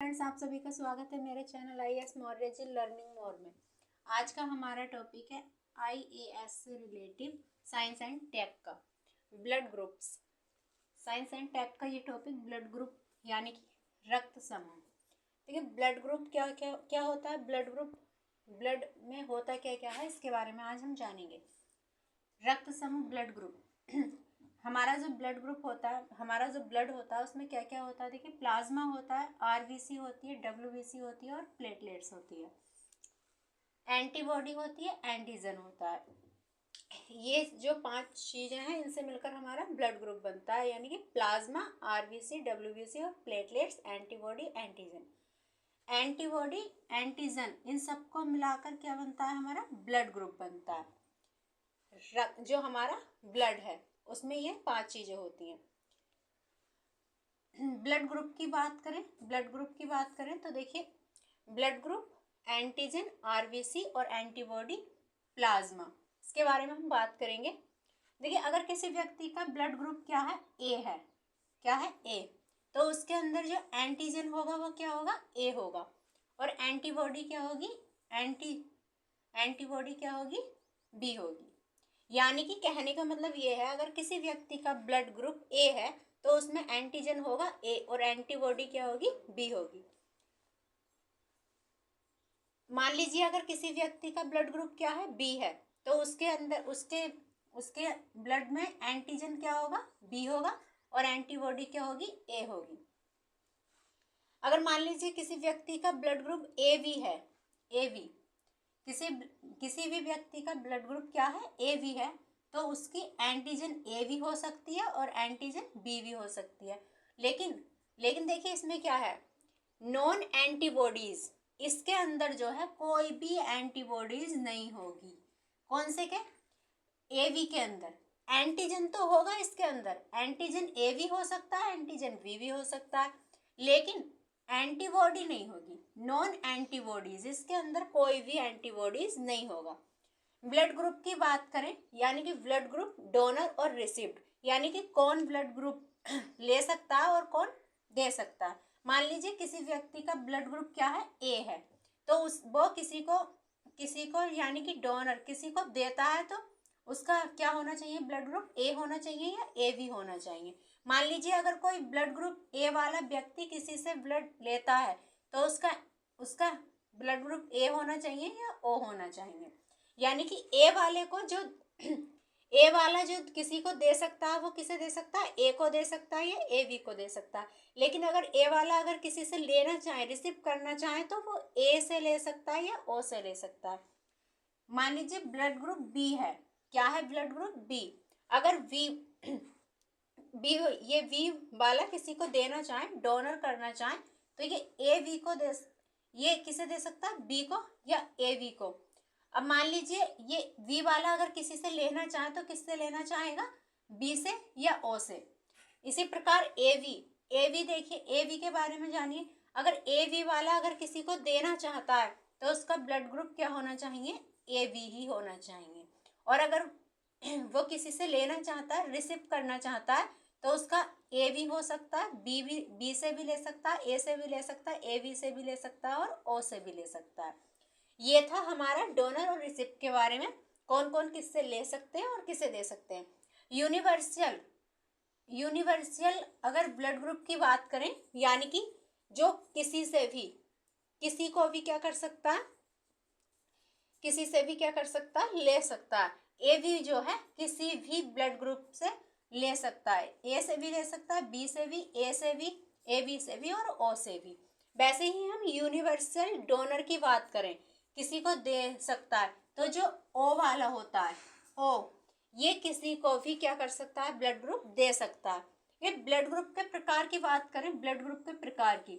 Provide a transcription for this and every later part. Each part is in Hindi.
फ्रेंड्स, आप सभी का स्वागत है मेरे channel IAS Maurya ji learning more में। आज का हमारा टॉपिक है IAS से रिलेटिव साइंस एंड टेक का blood groups. Science and tech का ये टॉपिक ब्लड ग्रुप यानी कि रक्त समूह। देखिए, ब्लड ग्रुप क्या क्या क्या होता है। ब्लड ग्रुप, ब्लड में होता क्या क्या है, इसके बारे में आज हम जानेंगे। रक्त समूह ब्लड ग्रुप हमारा जो ब्लड ग्रुप होता है, हमारा जो ब्लड होता है उसमें क्या क्या होता है। देखिए, प्लाज्मा होता है, आरबीसी होती है, डब्ल्यूबीसी होती है और प्लेटलेट्स होती है। एंटीबॉडी होती है, एंटीजन होता है। ये जो 5 चीजें हैं, इनसे मिलकर हमारा ब्लड ग्रुप बनता है, यानी कि प्लाज्मा, आरबीसी, डब्ल्यूबीसी और platelets, antibody, antigen. Antibody, antigen, इन सबको मिलाकर क्या बनता है, हमारा ब्लड ग्रुप बनता है। जो हमारा ब्लड है उसमें ये 5 चीजें होती हैं। ब्लड ग्रुप की बात करें, ब्लड ग्रुप की बात करें तो देखिए, ब्लड ग्रुप, एंटीजन, आरबीसी और एंटीबॉडी, प्लाज्मा, इसके बारे में हम बात करेंगे। देखिए, अगर किसी व्यक्ति का ब्लड ग्रुप क्या है, ए है, क्या है, ए, तो उसके अंदर जो एंटीजन होगा वो क्या होगा, ए होगा, और एंटीबॉडी क्या होगी, एंटीबॉडी क्या होगी, बी होगी। यानी कि कहने का मतलब ये है, अगर किसी व्यक्ति का ब्लड ग्रुप ए है तो उसमें एंटीजन होगा ए और एंटीबॉडी क्या होगी, बी होगी। मान लीजिए अगर किसी व्यक्ति का ब्लड ग्रुप क्या है, बी है, तो उसके अंदर उसके उसके ब्लड में एंटीजन क्या होगा, बी होगा, और एंटीबॉडी क्या होगी, ए होगी। अगर मान लीजिए किसी व्यक्ति का ब्लड ग्रुप ए बी है, ए बी, किसी भी व्यक्ति का ब्लड ग्रुप क्या है, ए बी है, तो उसकी एंटीजन ए भी हो सकती है और एंटीजन बी भी हो सकती है। लेकिन लेकिन देखिए, इसमें क्या है, नॉन एंटीबॉडीज, इसके अंदर जो है कोई भी एंटीबॉडीज नहीं होगी। कौन से के, ए बी के अंदर एंटीजन तो होगा, इसके अंदर एंटीजन ए भी हो सकता है, एंटीजन बी भी हो सकता है, लेकिन एंटीबॉडी नहीं होगी। नॉन एंटीबॉडीज, इसके अंदर कोई भी एंटीबॉडीज नहीं होगा। ब्लड ग्रुप की बात करें, यानी कि ब्लड ग्रुप डोनर और रिसिप्ट, यानी कि कौन ब्लड ग्रुप ले सकता है और कौन दे सकता है। मान लीजिए किसी व्यक्ति का ब्लड ग्रुप क्या है, ए है, तो वो किसी को यानी कि डोनर किसी को देता है, तो उसका क्या होना चाहिए, ब्लड ग्रुप ए होना चाहिए या ए बी होना चाहिए। मान लीजिए अगर कोई ब्लड ग्रुप ए वाला व्यक्ति किसी से ब्लड लेता है, तो उसका उसका ब्लड ग्रुप ए होना चाहिए या ओ होना चाहिए। यानी कि ए वाले को जो ए वाला जो किसी को दे सकता है, वो किसे दे सकता है, ए को दे सकता है या ए बी को दे सकता है। लेकिन अगर ए वाला अगर किसी से लेना चाहे, रिसीव करना चाहे, तो वो ए से ले सकता है या ओ से ले सकता है। मान लीजिए ब्लड ग्रुप बी है, क्या है, ब्लड ग्रुप बी। अगर वी बी, ये वी वाला किसी को देना चाहे, डोनर करना चाहे, तो ये ए बी को दे, ये किसे दे सकता है, बी को या ए बी को। अब मान लीजिए ये वी वाला अगर किसी से लेना चाहे तो किससे लेना चाहेगा, बी से या ओ से। इसी प्रकार ए वी देखिए, ए वी के बारे में जानिए। अगर ए वी वाला अगर किसी को देना चाहता है, तो उसका ब्लड ग्रुप क्या होना चाहिए, ए बी ही होना चाहिए। और अगर वो किसी से लेना चाहता है, रिसीव करना चाहता है, तो उसका ए भी हो सकता है, बी से भी ले सकता है, ए से भी ले सकता है, ए बी से भी ले सकता है और ओ से भी ले सकता है। ये था हमारा डोनर और रिसिप्ट के बारे में, कौन कौन किससे ले सकते हैं और किसे दे सकते हैं। यूनिवर्सल अगर ब्लड ग्रुप की बात करें, यानी कि जो किसी से भी, किसी को भी क्या कर सकता है, किसी से भी क्या कर सकता है, ले सकता है। ए भी जो है किसी भी ब्लड ग्रुप से ले सकता है, ए से भी ले सकता है, बी से भी, ए से भी, ए बी से भी और ओ से भी। वैसे ही हम यूनिवर्सल डोनर की बात करें, किसी को दे सकता है, तो जो ओ वाला होता है, ओ, ये किसी को भी क्या कर सकता है, ब्लड ग्रुप दे सकता है। ये ब्लड ग्रुप के प्रकार की बात करें, ब्लड ग्रुप के प्रकार की,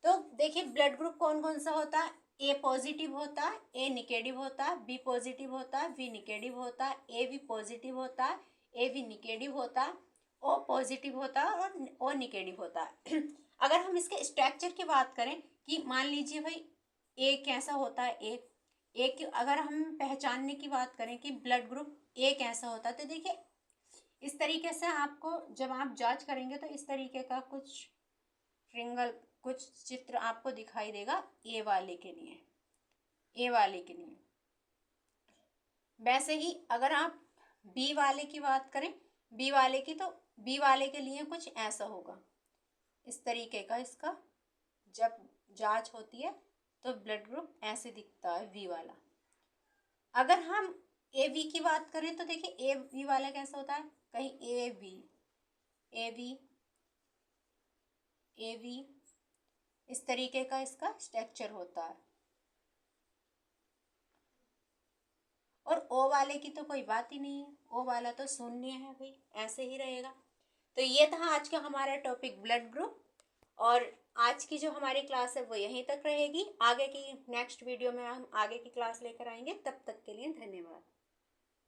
तो देखिए ब्लड ग्रुप कौन कौन सा होता है। ए पॉजिटिव होता है, ए निगेटिव होता है, बी पॉजिटिव होता है, बी निगेटिव होता है, ए बी पॉजिटिव होता है, ए बी निगेटिव होता है, ओ पॉजिटिव होता है और ओ निगेटिव होता है। अगर हम इसके स्ट्रक्चर की बात करें कि मान लीजिए भाई ए कैसा होता है, एक अगर हम पहचानने की बात करें कि ब्लड ग्रुप ए कैसा होता है, तो देखिए इस तरीके से आपको जब आप जांच करेंगे तो इस तरीके का कुछ ट्रिंगल कुछ चित्र आपको दिखाई देगा ए वाले के लिए, ए वाले के लिए। वैसे ही अगर आप बी वाले की बात करें, बी वाले की, तो बी वाले के लिए कुछ ऐसा होगा, इस तरीके का इसका जब जांच होती है तो ब्लड ग्रुप ऐसे दिखता है वी वाला। अगर हम ए वी की बात करें तो देखिए ए वी वाला कैसा होता है, कहीं A V, A V, A V, इस तरीके का इसका स्ट्रक्चर होता है। और ओ वाले की तो कोई बात ही नहीं है, ओ वाला तो शून्य है भाई, ऐसे ही रहेगा। तो ये था आज का हमारा टॉपिक ब्लड ग्रुप, और आज की जो हमारी क्लास है वो यहीं तक रहेगी। आगे की नेक्स्ट वीडियो में हम आगे की क्लास लेकर आएंगे। तब तक के लिए धन्यवाद।